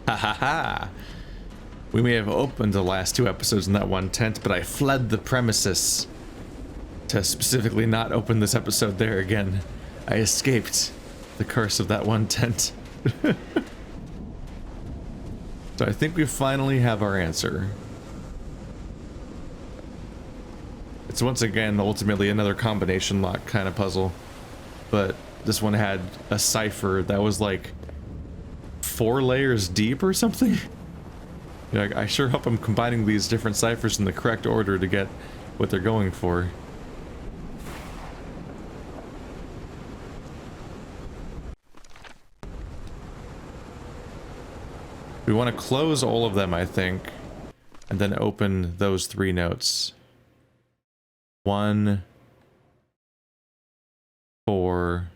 Ha ha ha! We may have opened the last 2 episodes in that one tent, but I fled the premises to specifically not open this episode there again. I escaped the curse of that one tent. So I think we finally have our answer. It's once again ultimately another combination lock kind of puzzle, but this one had a cipher that was like 4 layers deep or something. Yeah, I sure hope I'm combining these different ciphers in the correct order to get what they're going for. We want to close all of them, I think, and then open those 3 notes. 1, 4,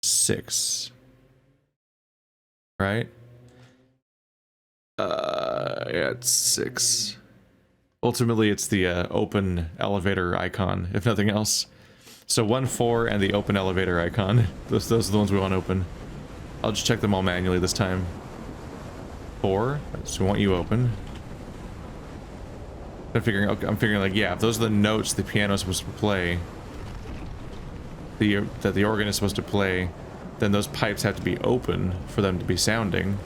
6. Right? Yeah, it's 6. Ultimately, it's the open elevator icon, if nothing else. So 1, 4, and the open elevator icon. Those are the ones we want to open. I'll just check them all manually this time. 4, so we want you open. I'm figuring like, yeah, if those are the notes the piano is supposed to play, that the organ is supposed to play, then those pipes have to be open for them to be sounding.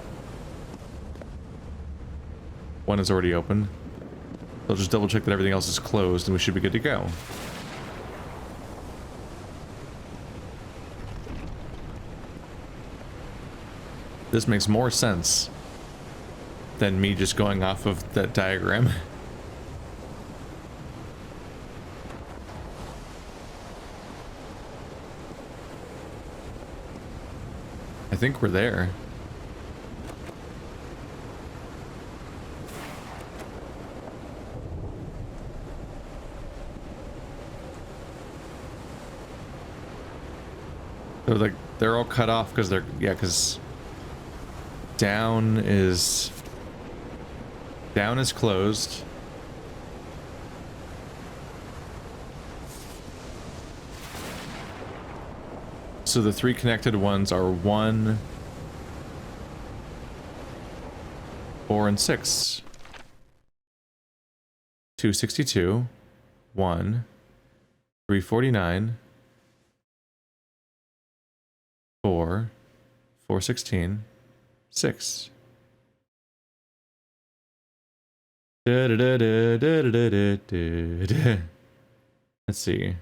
1 is already open. I'll just double check that everything else is closed and we should be good to go. This makes more sense than me just going off of that diagram. I think we're there. They're all cut off because because down is closed. So the 3 connected ones are 1, 4, and 6. 262, 1, 349, 4, 416, 6. Let's see.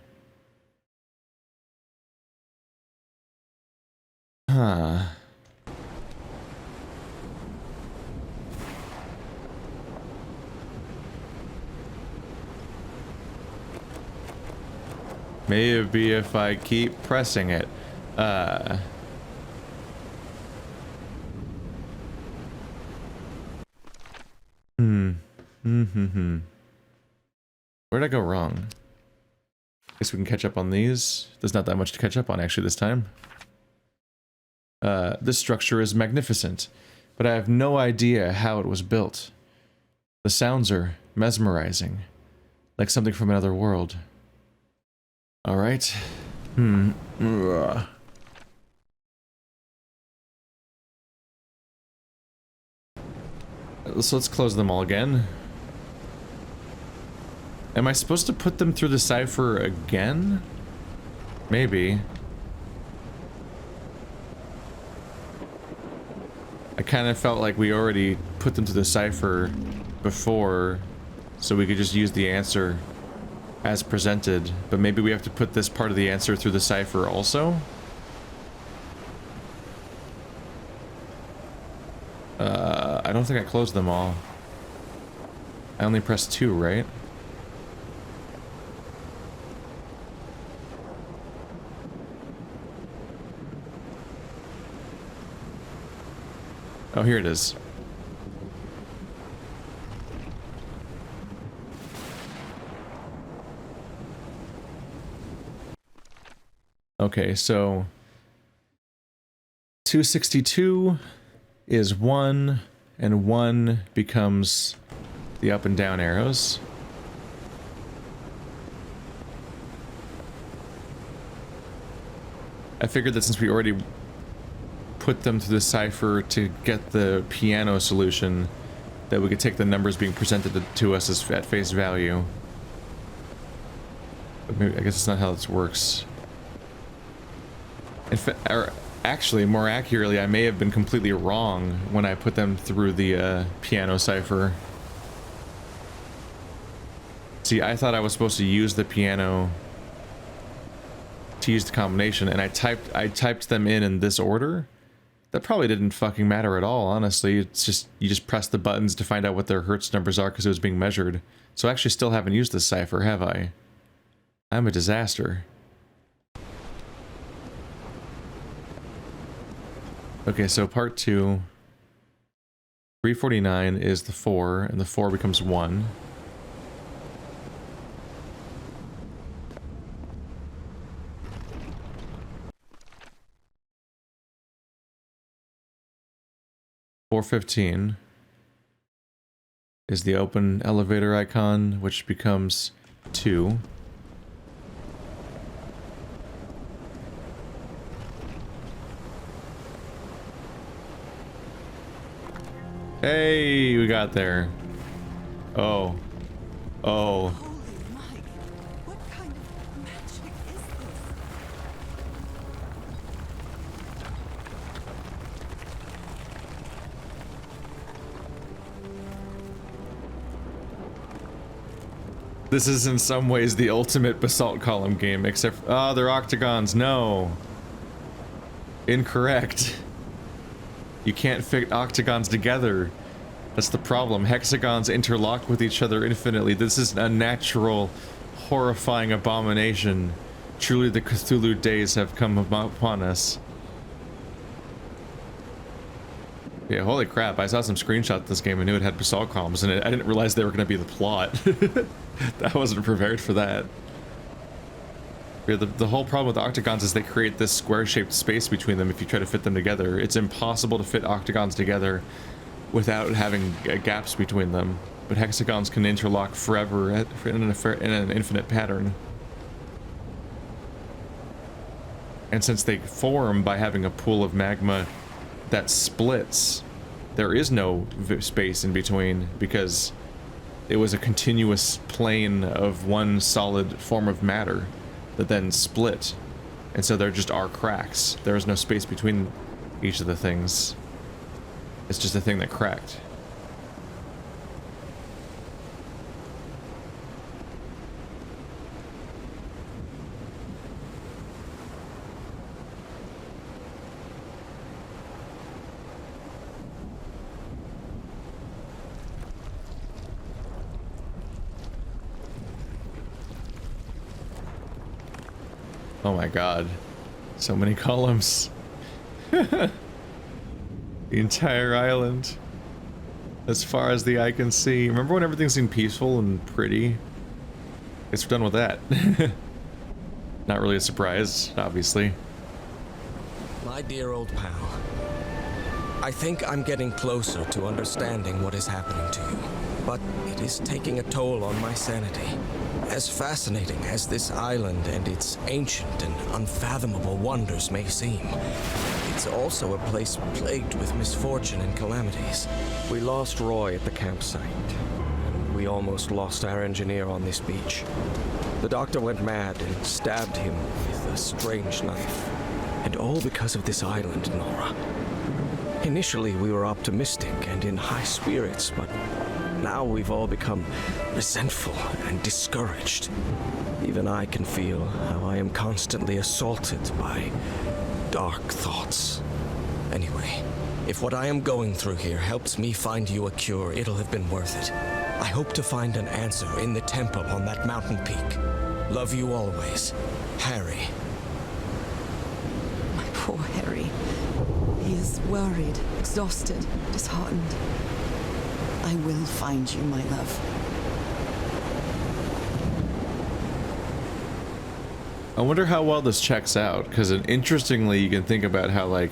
Huh. Maybe if I keep pressing it. Where'd I go wrong? Guess we can catch up on these. There's not that much to catch up on actually this time. This structure is magnificent, but I have no idea how it was built. The sounds are mesmerizing, like something from another world. All right. So let's close them all again. Am I supposed to put them through the cipher again? Maybe. I kind of felt like we already put them through the cipher before, so we could just use the answer as presented, but maybe we have to put this part of the answer through the cipher also? I don't think I closed them all. I only pressed 2, right? Oh, here it is. Okay, so 262 is 1, and 1 becomes the up and down arrows. I figured that since we already put them through the cipher to get the piano solution, that we could take the numbers being presented to us as at face value. But maybe, I guess it's not how this works. In fact, or actually, more accurately, I may have been completely wrong when I put them through the piano cipher. See, I thought I was supposed to use the piano to use the combination, and I typed them in this order. That probably didn't fucking matter at all, honestly. It's just, you just press the buttons to find out what their hertz numbers are because it was being measured. So I actually still haven't used this cipher, have I? I'm a disaster. Okay, so part 2. 349 is the 4, and the 4 becomes 1. .415 is the open elevator icon, which becomes 2. Hey, we got there. Oh. Oh. Holy Mike, what kind of magic is this? This is in some ways the ultimate basalt column game, except oh, they're octagons. No. Incorrect. You can't fit octagons together. That's the problem. Hexagons interlock with each other infinitely. This is a natural, horrifying abomination. Truly the Cthulhu days have come upon us. Yeah, holy crap. I saw some screenshots of this game and knew it had basalt columns in it. I didn't realize they were going to be the plot. I wasn't prepared for that. Yeah, the whole problem with octagons is they create this square-shaped space between them if you try to fit them together. It's impossible to fit octagons together without having gaps between them. But hexagons can interlock forever in an infinite pattern. And since they form by having a pool of magma that splits, there is no space in between because it was a continuous plane of one solid form of matter that then split, and so there just are cracks. There is no space between each of the things. It's just a thing that cracked. Oh my god. So many columns. The entire island. As far as the eye can see. Remember when everything seemed peaceful and pretty? Guess we're done with that. Not really a surprise, obviously. My dear old pal, I think I'm getting closer to understanding what is happening to you, but it is taking a toll on my sanity. As fascinating as this island and its ancient and unfathomable wonders may seem, it's also a place plagued with misfortune and calamities. We lost Roy at the campsite, and we almost lost our engineer on this beach. The doctor went mad and stabbed him with a strange knife. And all because of this island, Norah. Initially, we were optimistic and in high spirits, but now we've all become resentful and discouraged. Even I can feel how I am constantly assaulted by dark thoughts. Anyway, if what I am going through here helps me find you a cure, it'll have been worth it. I hope to find an answer in the temple on that mountain peak. Love you always, Harry. My poor Harry. He is worried, exhausted, disheartened. I will find you, my love. I wonder how well this checks out, because interestingly you can think about how, like,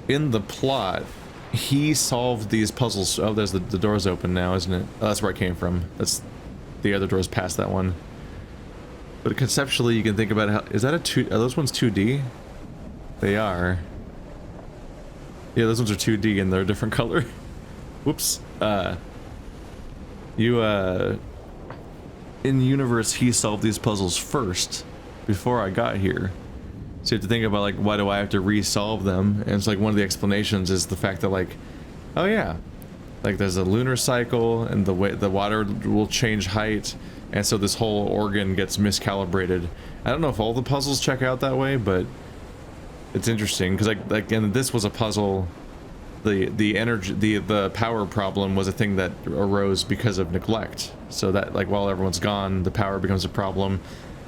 in the plot, he solved these puzzles. Oh, there's the door's open now, isn't it? Oh, that's where I came from. That's the other door's past that one. But conceptually you can think about how, is that a are those ones 2D? They are. Yeah, those ones are 2D and they're a different color. Whoops. In universe, he solved these puzzles first, before I got here. So you have to think about, like, why do I have to re-solve them? And it's like, one of the explanations is the fact that, like, oh yeah, like there's a lunar cycle, and the way the water will change height, and so this whole organ gets miscalibrated. I don't know if all the puzzles check out that way, but it's interesting, because like, and this was a puzzle. The energy, the power problem was a thing that arose because of neglect. So that, like, while everyone's gone, the power becomes a problem,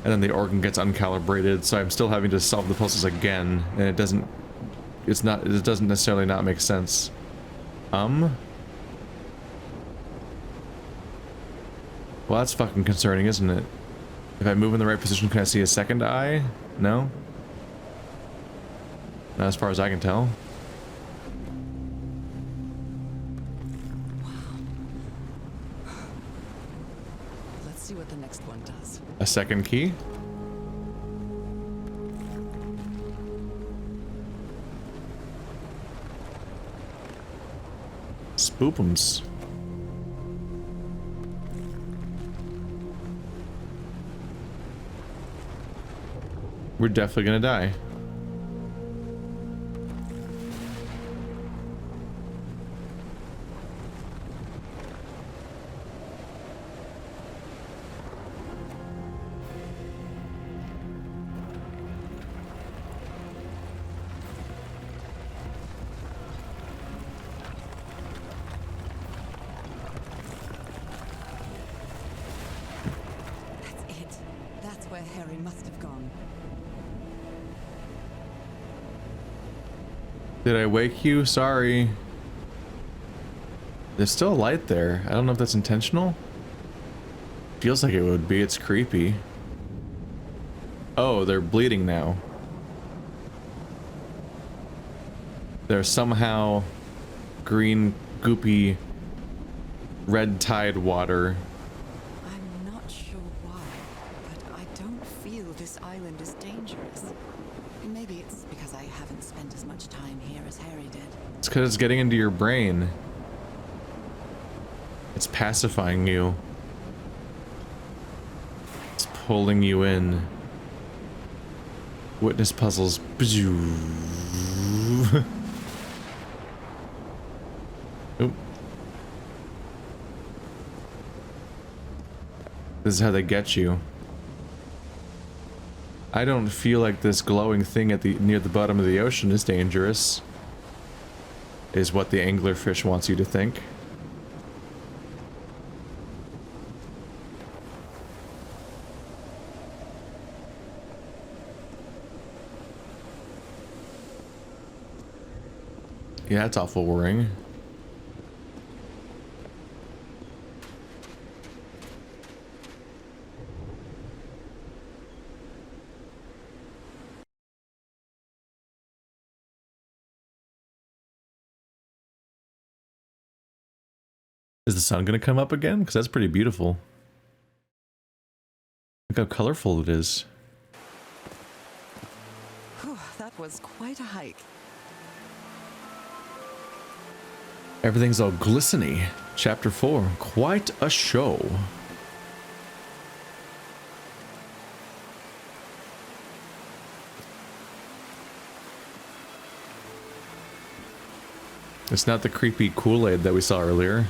and then the organ gets uncalibrated. So I'm still having to solve the puzzles again, and it doesn't necessarily not make sense. Well, that's fucking concerning, isn't it? If I move in the right position, can I see a second eye? No? Not as far as I can tell. See what the next one does. A second key? Spoopums. We're definitely gonna die. Did I wake you? Sorry. There's still a light there. I don't know if that's intentional. Feels like it would be. It's creepy. Oh, they're bleeding now. They're somehow green, goopy, red tide water. I'm not sure why, but I don't feel this island is dangerous. Maybe it's because I haven't spent as much time here as Harry did. It's because it's getting into your brain. It's pacifying you. It's pulling you in. Witness puzzles. Oop. This is how they get you. I don't feel like this glowing thing at near the bottom of the ocean is dangerous, is what the anglerfish wants you to think. Yeah, that's awful worrying. Is the sun gonna come up again? Because that's pretty beautiful. Look how colorful it is. Whew, that was quite a hike. Everything's all glistening. Chapter 4. Quite a show. It's not the creepy Kool-Aid that we saw earlier.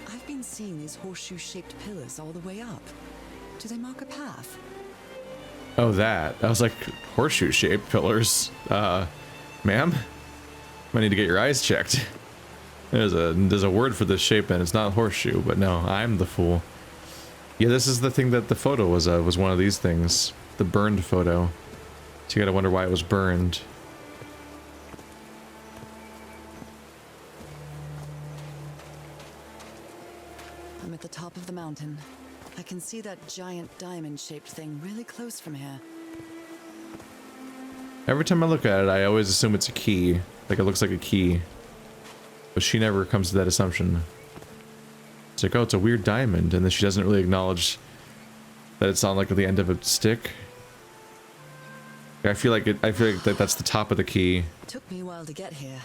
I've been seeing these horseshoe-shaped pillars all the way up. Do they mark a path? Oh, that. I was like, horseshoe-shaped pillars. Ma'am? Might need to get your eyes checked. There's a word for this shape, and it's not horseshoe, but no, I'm the fool. Yeah, this is the thing that the photo was one of these things. The burned photo. So you gotta wonder why it was burned. I'm at the top of the mountain. I can see that giant diamond-shaped thing really close from here. Every time I look at it, I always assume it's a key. Like it looks like a key. But she never comes to that assumption. It's like, oh, it's a weird diamond, and then she doesn't really acknowledge that it's on like the end of a stick. I feel like that's the top of the key. Took me a while to get here,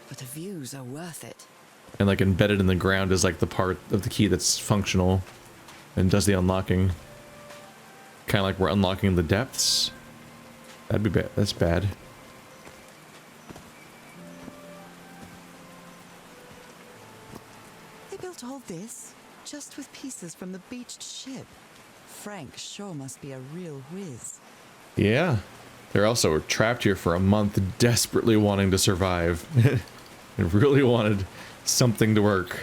but the views are worth it. And like embedded in the ground is like the part of the key that's functional and does the unlocking. Kind of like we're unlocking the depths. That'd be bad. That's bad. They built all this just with pieces from the beached ship. Frank sure must be a real whiz. Yeah. They're also trapped here for a month, desperately wanting to survive. They really wanted something to work.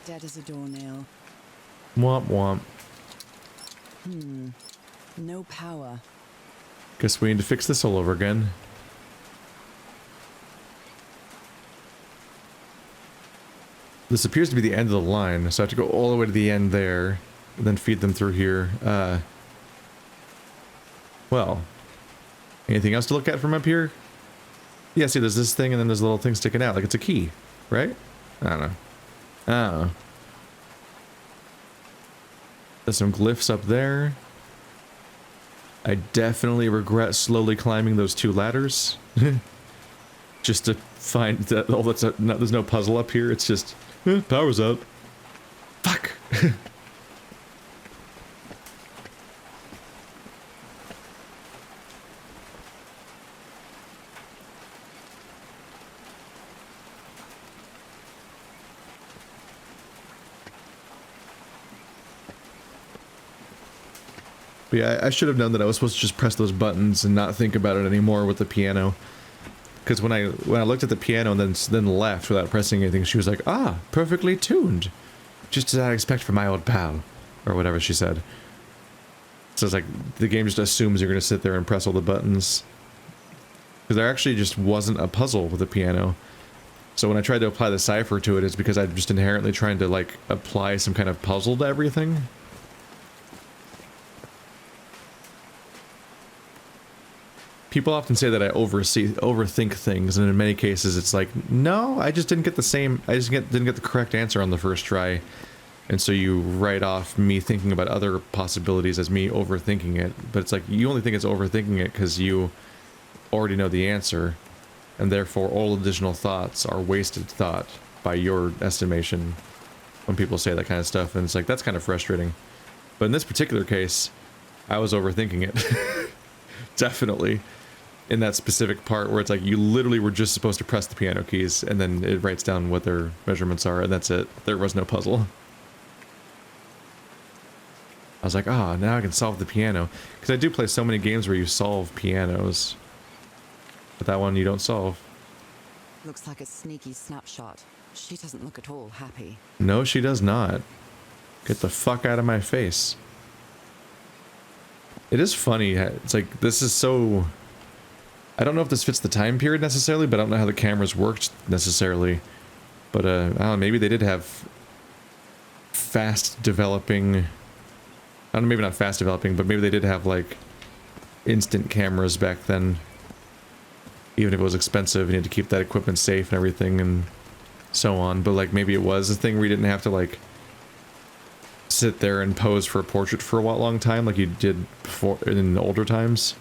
Dead as a doornail. Womp womp. No power. Guess we need to fix this all over again. This appears to be the end of the line, so I have to go all the way to the end there, and then feed them through here. Well, anything else to look at from up here? Yeah, see, there's this thing, and then there's a little thing sticking out, like it's a key, right? I don't know. Oh. There's some glyphs up there. I definitely regret slowly climbing those 2 ladders. Just to find that, oh, there's no puzzle up here. It's just, power's up. Fuck. But yeah, I should have known that I was supposed to just press those buttons and not think about it anymore with the piano. Because when I looked at the piano and then left without pressing anything, she was like, ah, perfectly tuned. Just as I'd expect from my old pal. Or whatever she said. So it's like, the game just assumes you're going to sit there and press all the buttons. Because there actually just wasn't a puzzle with the piano. So when I tried to apply the cipher to it, it's because I'm just inherently trying to, like, apply some kind of puzzle to everything. People often say that I overthink things, and in many cases it's like, no, I just didn't get didn't get the correct answer on the first try. And so you write off me thinking about other possibilities as me overthinking it. But it's like, you only think it's overthinking it because you already know the answer, and therefore all additional thoughts are wasted thought by your estimation when people say that kind of stuff. And it's like, that's kind of frustrating. But in this particular case, I was overthinking it. Definitely. In that specific part where it's like, you literally were just supposed to press the piano keys, and then it writes down what their measurements are, and that's it. There was no puzzle. I was like, ah, now I can solve the piano. Because I do play so many games where you solve pianos. But that one you don't solve. Looks like a sneaky snapshot. She doesn't look at all happy. No, she does not. Get the fuck out of my face. It is funny. It's like, this is so... I don't know if this fits the time period necessarily, but I don't know how the cameras worked necessarily. But, I don't know, maybe they did have fast developing... I don't know, maybe not fast developing, but maybe they did have, like, instant cameras back then. Even if it was expensive, and you had to keep that equipment safe and everything, and so on. But, like, maybe it was a thing where you didn't have to, like, sit there and pose for a portrait for a long time like you did before in older times.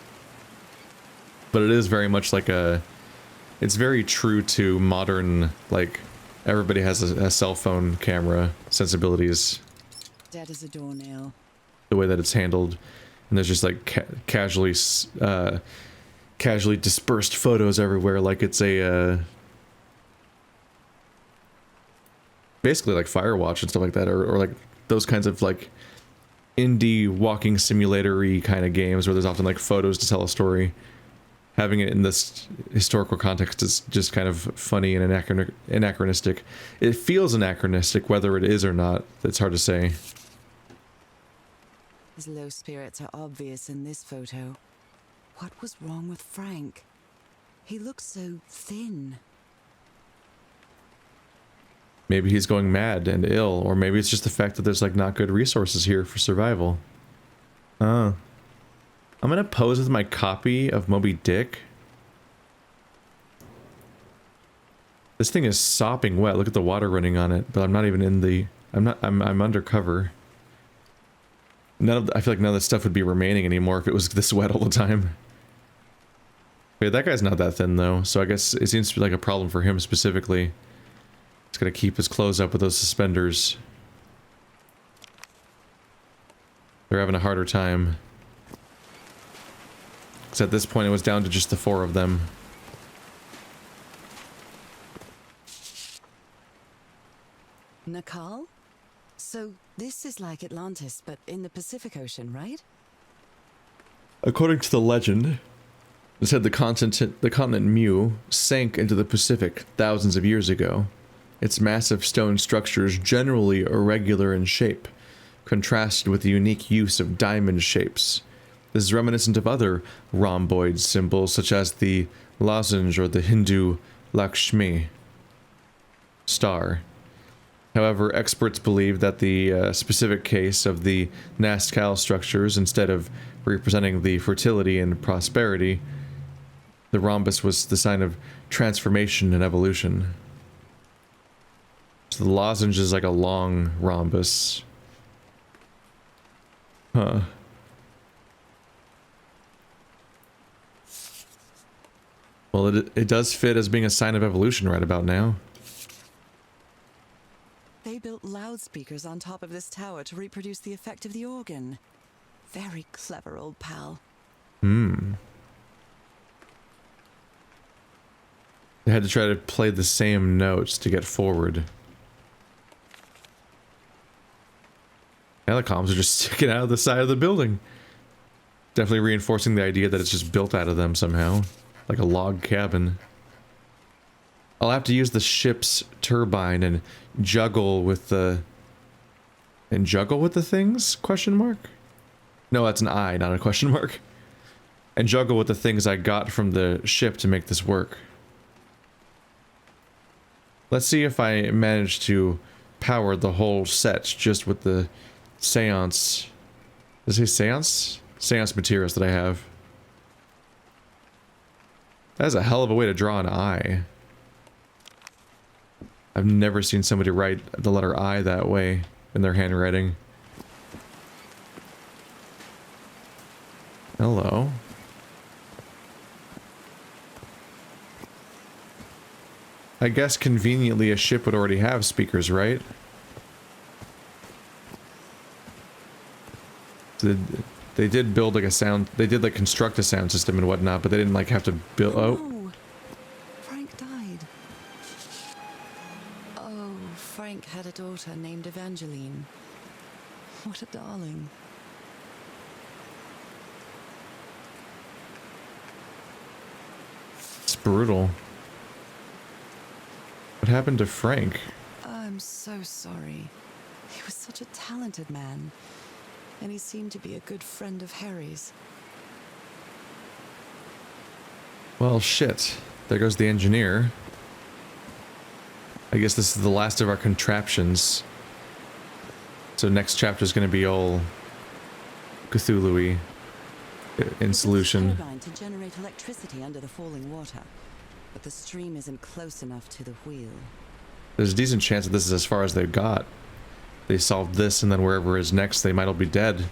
But it is very much like a... It's very true to modern, like, everybody has a cell phone camera sensibilities. Dead as a doornail. The way that it's handled. And there's just, like, casually dispersed photos everywhere, like it's a... basically like Firewatch and stuff like that, or like those kinds of, like, indie walking simulator-y kind of games where there's often, like, photos to tell a story. Having it in this historical context is just kind of funny and anachronistic. It feels anachronistic, whether it is or not. It's hard to say. His low spirits are obvious in this photo. What was wrong with Frank? He looks so thin. Maybe he's going mad and ill, or maybe it's just the fact that there's like not good resources here for survival. I'm gonna pose with my copy of Moby Dick. This thing is sopping wet. Look at the water running on it, but I'm not even in the... I'm undercover. I feel like none of this stuff would be remaining anymore if it was this wet all the time. Wait, that guy's not that thin though, so I guess it seems to be like a problem for him specifically. He's gotta keep his clothes up with those suspenders. They're having a harder time. Because at this point it was down to just the 4 of them. Nakal? So this is like Atlantis, but in the Pacific Ocean, right? According to the legend, it said the continent Mu sank into the Pacific thousands of years ago. Its massive stone structures, generally irregular in shape, contrasted with the unique use of diamond shapes. This is reminiscent of other rhomboid symbols, such as the lozenge or the Hindu Lakshmi star. However, experts believe that the specific case of the Nazca structures, instead of representing the fertility and prosperity, the rhombus was the sign of transformation and evolution. So the lozenge is like a long rhombus. Huh. Well, it does fit as being a sign of evolution right about now. They built loudspeakers on top of this tower to reproduce the effect of the organ. Very clever, old pal. They had to try to play the same notes to get forward. Now the comms are just sticking out of the side of the building. Definitely reinforcing the idea that it's just built out of them somehow. Like a log cabin. I'll have to use the ship's turbine and juggle with the... things? Question mark? No, that's an I, not a question mark. And juggle with the things I got from the ship to make this work. Let's see if I manage to power the whole set just with the seance... Does it say seance? Seance materials that I have. That's a hell of a way to draw an I. I've never seen somebody write the letter I that way in their handwriting. Hello. I guess conveniently a ship would already have speakers, right? They did build like a sound, they did like construct a sound system and whatnot, but they didn't like have to build, No. Frank died. Oh, Frank had a daughter named Evangeline. What a darling. It's brutal. What happened to Frank? I'm so sorry. He was such a talented man. And he seemed to be a good friend of Harry's. Well, shit. There goes the engineer. I guess this is the last of our contraptions. So next chapter is going to be all Cthulhu-y in solution. There's a turbine to generate electricity under the falling water, but the stream isn't close enough to the wheel. There's a decent chance that this is as far as they've got. They solved this, and then wherever is next, they might all be dead.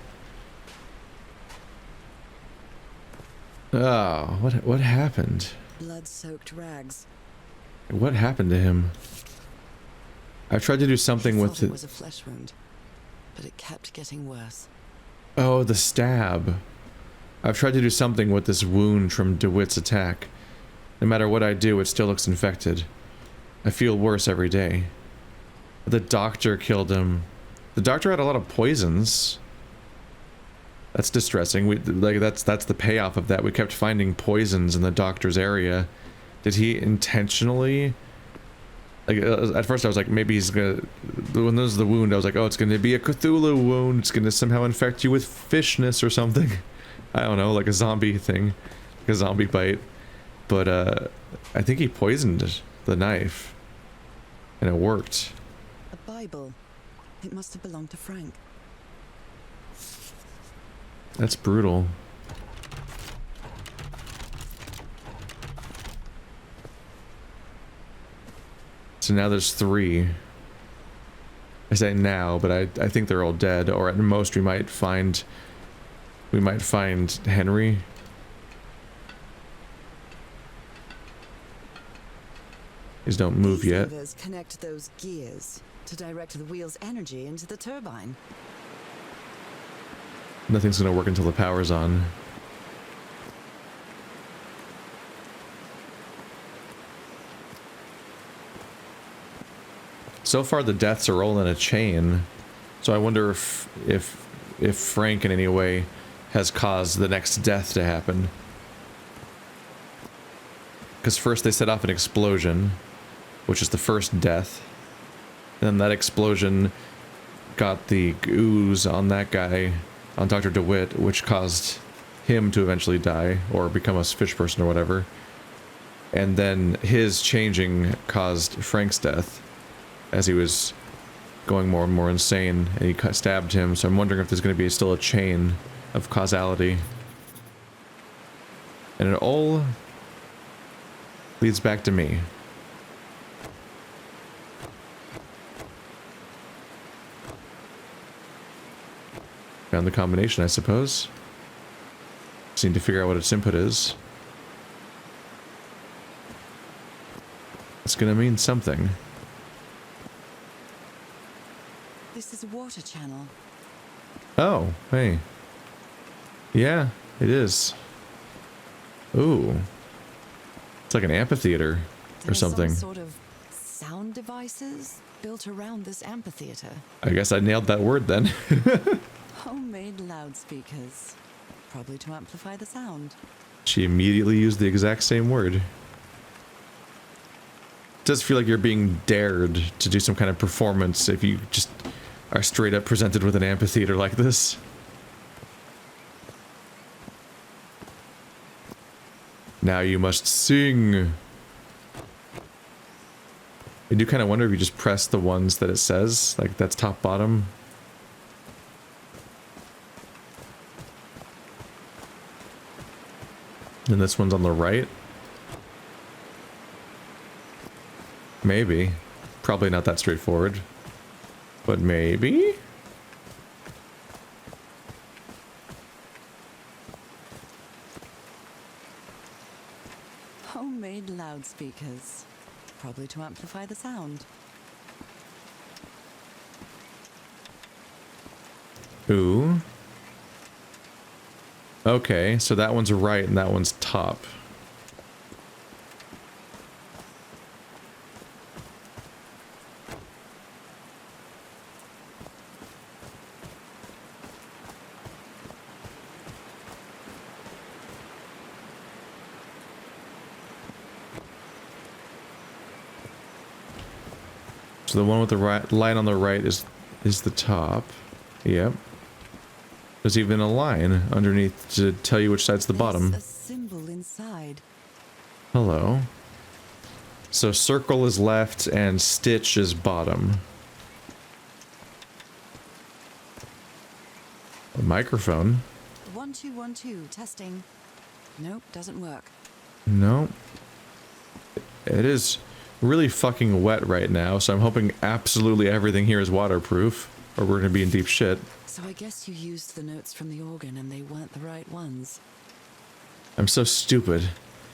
Oh, what happened? Blood-soaked rags. What happened to him? I've tried to do something with it. it. Was a flesh wound, but it kept getting worse. Oh, the stab. I've tried to do something with this wound from DeWitt's attack. No matter what I do, it still looks infected. I feel worse every day. The doctor killed him. The doctor had a lot of poisons. That's distressing. That's the payoff of that. We kept finding poisons in the doctor's area. Did he intentionally Like, at first I was like, maybe he's gonna, when there's the wound, I was like, oh, it's gonna be a Cthulhu wound, it's gonna somehow infect you with fishness or something. I don't know, like a zombie thing, like a zombie bite. But I think he poisoned the knife, and it worked. A Bible. It must have belonged to Frank. That's brutal. So now there's 3. I say now, but I think they're all dead, or at most we might find Henry. These don't move yet. These levers connect those gears to direct the wheel's energy into the turbine. Nothing's gonna work until the power's on. So far the deaths are all in a chain, so I wonder if Frank in any way has caused the next death to happen. Because first they set off an explosion, which is the first death, and then that explosion got the ooze on that guy, on Dr. DeWitt, which caused him to eventually die, or become a fish person or whatever. And then his changing caused Frank's death, as he was going more and more insane, and he stabbed him, so I'm wondering if there's going to be still a chain of causality. And it all leads back to me. Found the combination, I suppose. Just need to figure out what its input is. It's gonna mean something. This is a water channel. Oh, hey. Yeah, it is. Ooh. It's like an amphitheater or There's something. Some sort of sound devices built around this amphitheater. I guess I nailed that word then. Homemade loudspeakers. Probably to amplify the sound. She immediately used the exact same word. It does feel like you're being dared to do some kind of performance if you just are straight up presented with an amphitheater like this. Now you must sing. I do kind of wonder if you just press the ones that it says, like that's top bottom. And this one's on the right. Maybe. Probably not that straightforward. But maybe? Homemade loudspeakers. Probably to amplify the sound. Ooh. Okay, so that one's right and that one's top. So the one with the right line on the right is the top. Yep. There's even a line underneath to tell you which side's the bottom. There's a symbol inside. Hello. So circle is left and stitch is bottom. A microphone. 1212 testing. Nope, doesn't work. No. It is really fucking wet right now, so I'm hoping absolutely everything here is waterproof, or we're gonna be in deep shit. So I guess you used the notes from the organ and they weren't the right ones. I'm so stupid.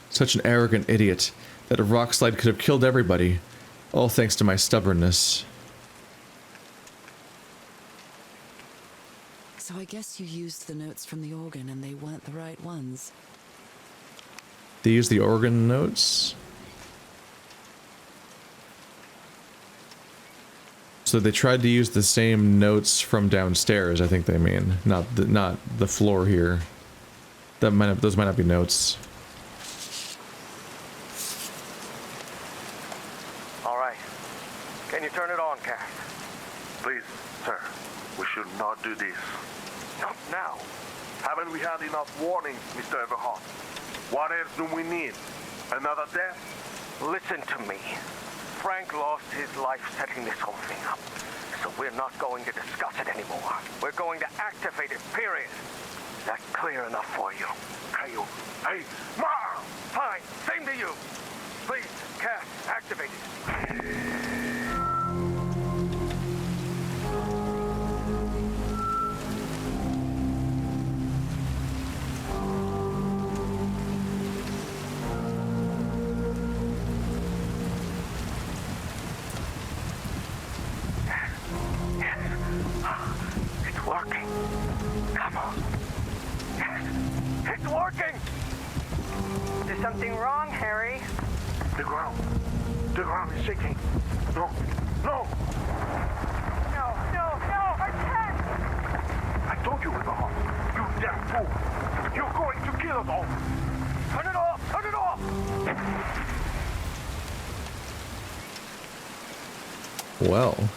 Such an arrogant idiot. That a rock slide could have killed everybody. All thanks to my stubbornness. So I guess you used the notes from the organ and they weren't the right ones. They use the organ notes? So they tried to use the same notes from downstairs, I think they mean. Not the floor here. Those might not be notes. All right, enough warning, Mr. Everhart. What else do we need? Another death? Listen to me. Frank lost his life setting this whole thing up. So we're not going to discuss it anymore. We're going to activate it, period. Is that clear enough for you? Caillou. Hey, Ma! Fine. Same to you. Please, Cass, activate it. It's working. Come on. Yes, it's working. Is there something wrong, Harry? The ground is shaking. No, no! No, I can't! I told you, Everhart. You damn fool! You're going to kill us all! Turn it off! Turn it off! Well,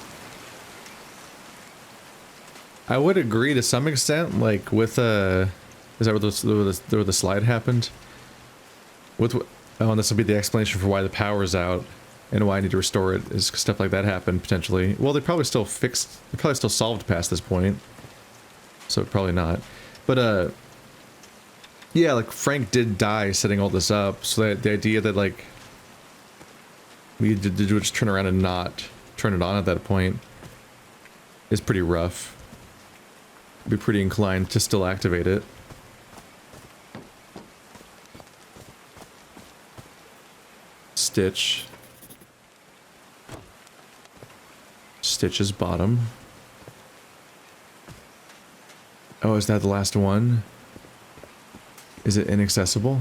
I would agree to some extent, like with is that where the slide happened? With oh, and this will be the explanation for why the power's out and why I need to restore it, is stuff like that happened potentially. Well, they probably still solved past this point, so probably not. But yeah, like Frank did die setting all this up, so that the idea that like we did just turn around and not turn it on at that point is pretty rough. Be pretty inclined to still activate it. Stitch. Stitch's bottom. Oh, is that the last one? Is it inaccessible?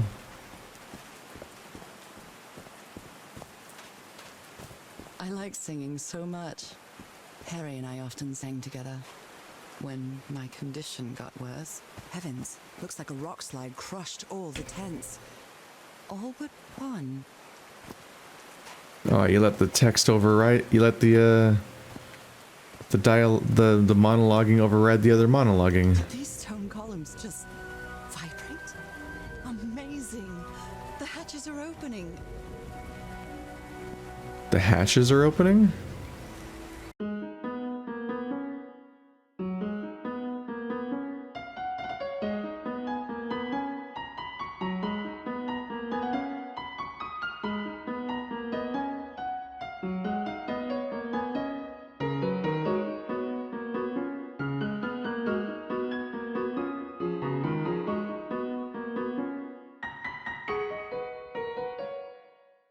I like singing so much. Harry and I often sang together. When my condition got worse. Heavens, looks like a rock slide crushed all the tents. All but one. Oh, you let the text overwrite. You let the monologuing override the other monologuing. Did these stone columns just vibrate? Amazing. The hatches are opening. The hatches are opening?